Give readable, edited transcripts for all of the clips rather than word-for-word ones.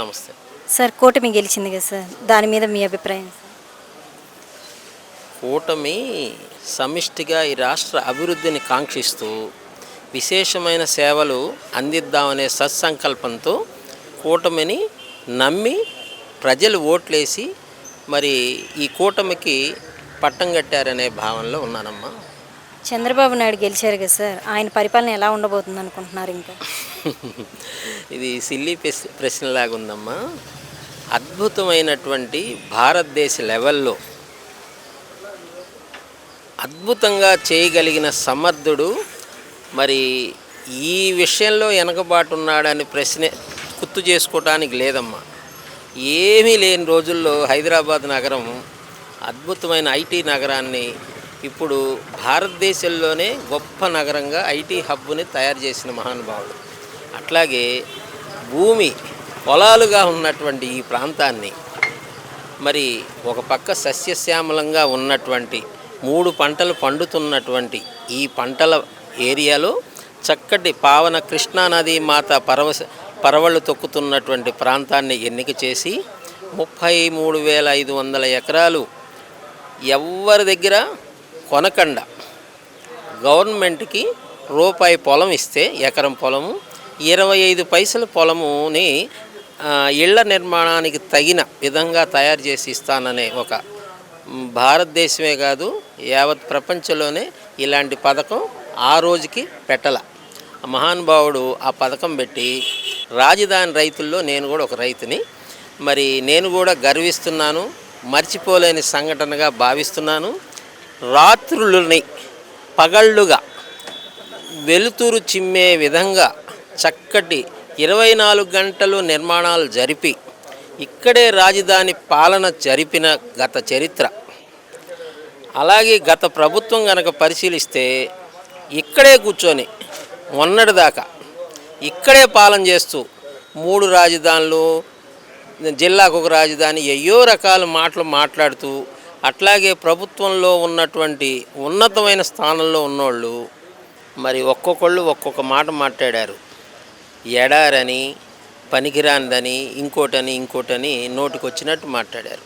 నమస్తే. సార్ కూటమి గెలిచింది కదా సార్, దాని మీద మీ అభిప్రాయం సార్? కూటమి సమిష్టిగా ఈ రాష్ట్ర అభివృద్ధిని కాంక్షిస్తూ విశేషమైన సేవలు అందిద్దామనే సత్సంకల్పంతో కూటమిని నమ్మి ప్రజలు ఓట్లేసి మరి ఈ కూటమికి పట్టం కట్టారనే భావనలో ఉన్నానమ్మా. చంద్రబాబు నాయుడు గెలిచారు కదా సార్, ఆయన పరిపాలన ఎలా ఉండబోతుంది అనుకుంటున్నారు? ఇంకా ఇది సిల్లీ ప్రశ్నలాగా ఉందమ్మా. అద్భుతమైనటువంటి భారతదేశ లెవెల్లో అద్భుతంగా చేయగలిగిన సమర్థుడు మరి ఈ విషయంలో వెనకబాటు ఉన్నాడని ప్రశ్న గుర్తు చేసుకోవడానికి లేదమ్మా. ఏమీ లేని రోజుల్లో హైదరాబాద్ నగరం అద్భుతమైన ఐటీ నగరాన్ని ఇప్పుడు భారతదేశంలోనే గొప్ప నగరంగా ఐటీ హబ్ని తయారు చేసిన మహానుభావుడు. అట్లాగే భూమి పొలాలుగా ఉన్నటువంటి ఈ ప్రాంతాన్ని మరి ఒక పక్క సస్యశ్యామలంగా ఉన్నటువంటి 3 పంటలు పండుతున్నటువంటి ఈ పంటల ఏరియాలో చక్కటి పావన కృష్ణానది మాత పరవళ్ళు తొక్కుతున్నటువంటి ప్రాంతాన్ని ఎన్నిక చేసి 33,500 ఎకరాలు ఎవరి దగ్గర కొనకండ గవర్నమెంట్కి రూపాయి పొలం ఇస్తే ఎకరం పొలము 25 పైసల పొలముని ఇళ్ల నిర్మాణానికి తగిన విధంగా తయారు చేసి ఇస్తాననే ఒక భారతదేశమే కాదు యావత్ ప్రపంచంలోనే ఇలాంటి పథకం ఆ రోజుకి పెట్టల. మహానుభావుడు ఆ పథకం పెట్టి రాజధాని రైతుల్లో నేను కూడా ఒక రైతుని, మరి నేను కూడా గర్విస్తున్నాను, మర్చిపోలేని సంఘటనగా భావిస్తున్నాను. రాత్రులని పగళ్ళుగా వెలుతురు చిమ్మే విధంగా చక్కటి 24 గంటలు నిర్మాణాలు జరిపి ఇక్కడే రాజధాని పాలన జరిపిన గత చరిత్ర. అలాగే గత ప్రభుత్వం కనుక పరిశీలిస్తే ఇక్కడే కూర్చొని మొన్నటిదాకా ఇక్కడే పాలన చేస్తూ 3 రాజధానులు, జిల్లాకు ఒక రాజధాని, ఎయ్యో రకాల మాటలు మాట్లాడుతూ అట్లాగే ప్రభుత్వంలో ఉన్నటువంటి ఉన్నతమైన స్థానంలో ఉన్నోళ్ళు మరి ఒక్కొక్కళ్ళు ఒక్కొక్క మాట మాట్లాడారు. ఎడారని, పనికిరానిదని, ఇంకోటని నోటికి వచ్చినట్టు మాట్లాడారు.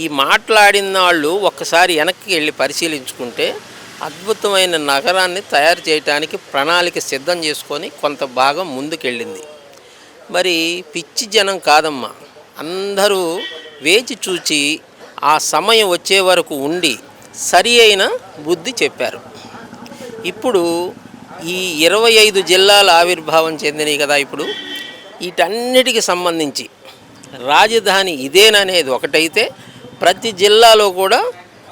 ఈ మాట్లాడిన వాళ్ళు ఒక్కసారి వెనక్కి వెళ్ళి పరిశీలించుకుంటే అద్భుతమైన నగరాన్ని తయారు చేయడానికి ప్రణాళిక సిద్ధం చేసుకొని కొంత భాగం ముందుకెళ్ళింది. మరి పిచ్చి జనం కాదమ్మా, అందరూ వేచి చూచి ఆ సమయం వచ్చే వరకు ఉండి సరి అయిన బుద్ధి చెప్పారు. ఇప్పుడు ఈ 25 జిల్లాల ఆవిర్భావం చెందినాయి కదా. ఇప్పుడు వీటన్నిటికి సంబంధించి రాజధాని ఇదేననేది ఒకటైతే ప్రతి జిల్లాలో కూడా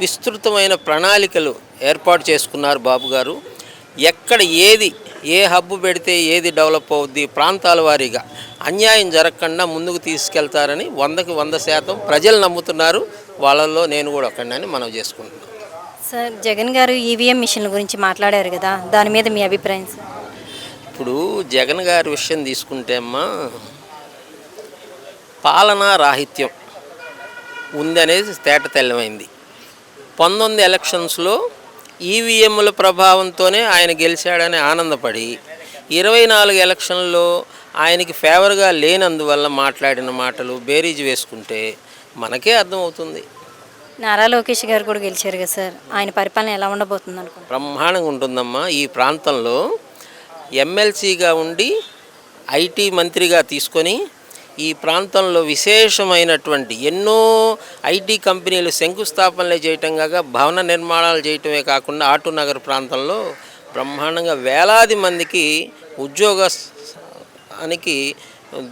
విస్తృతమైన ప్రణాళికలు ఏర్పాటు చేసుకున్నారు బాబు గారు. ఎక్కడ ఏ హబ్బు పెడితే ఏది డెవలప్ అవుద్ది, ప్రాంతాల వారీగా అన్యాయం జరగకుండా ముందుకు తీసుకెళ్తారని 100కి 100% ప్రజలు నమ్ముతున్నారు. వాళ్ళల్లో నేను కూడా ఒకడిని మనవి చేసుకుంటున్నాను. సార్ జగన్ గారు ఈవీఎం మిషన్ల గురించి మాట్లాడారు కదా, దాని మీద మీ అభిప్రాయం సార్? ఇప్పుడు జగన్ గారి విషయం తీసుకుంటే అమ్మా, పాలనా రాహిత్యం ఉందనేది తేటతెల్లమైంది. 19 ఎలక్షన్స్లో ఈవీఎంల ప్రభావంతోనే ఆయన గెలిచాడని ఆనందపడి 24 ఎలక్షన్లో ఆయనకి ఫేవర్గా లేనందువల్ల మాట్లాడిన మాటలు బేరీజు వేసుకుంటే మనకే అర్థమవుతుంది. నారా లోకేష్ గారు కూడా గెలిచారు కదా సార్, ఆయన పరిపాలన ఎలా ఉండబోతుంది అనుకుంటున్నారు? బ్రహ్మాండంగా ఉంటుందమ్మా. ఈ ప్రాంతంలో ఎమ్మెల్సీగా ఉండి ఐటీ మంత్రిగా తీసుకొని ఈ ప్రాంతంలో విశేషమైనటువంటి ఎన్నో ఐటీ కంపెనీలు శంకుస్థాపనలే చేయటం కాక భవన నిర్మాణాలు చేయటమే కాకుండా ఆటోనగర్ ప్రాంతంలో బ్రహ్మాండంగా వేలాది మందికి ఉద్యోగానికి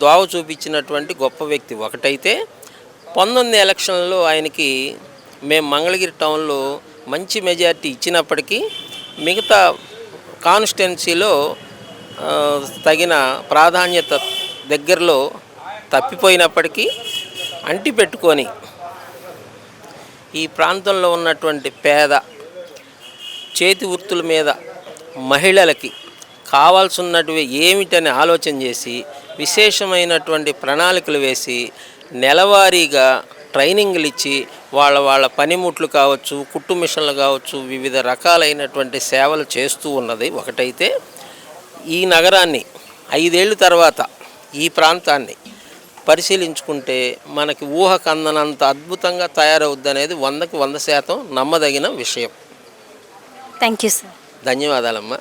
దోవ చూపించినటువంటి గొప్ప వ్యక్తి ఒకటైతే 19 ఎలక్షన్లలో ఆయనకి మేము మంగళగిరి టౌన్లో మంచి మెజారిటీ ఇచ్చినప్పటికీ మిగతా కాన్స్టిట్యున్సీలో తగిన ప్రాధాన్యత దగ్గరలో తప్పిపోయినప్పటికీ అంటి పెట్టుకొని ఈ ప్రాంతంలో ఉన్నటువంటి పేద చేతి వృత్తుల మీద మహిళలకి కావాల్సినటివి ఏమిటని ఆలోచన చేసి విశేషమైనటువంటి ప్రణాళికలు వేసి నెలవారీగా ట్రైనింగ్లు ఇచ్చి వాళ్ళ పనిముట్లు కావచ్చు, కుట్టు మిషన్లు కావచ్చు, వివిధ రకాలైనటువంటి సేవలు చేస్తూ ఉన్నది ఒకటైతే ఈ నగరాన్ని 5 ఏళ్ళ తర్వాత ఈ ప్రాంతాన్ని పరిశీలించుకుంటే మనకి ఊహకు అందనంత అద్భుతంగా తయారవుద్ది అనేది 100% నమ్మదగిన విషయం. Thank you sir. ధన్యవాదాలమ్మా.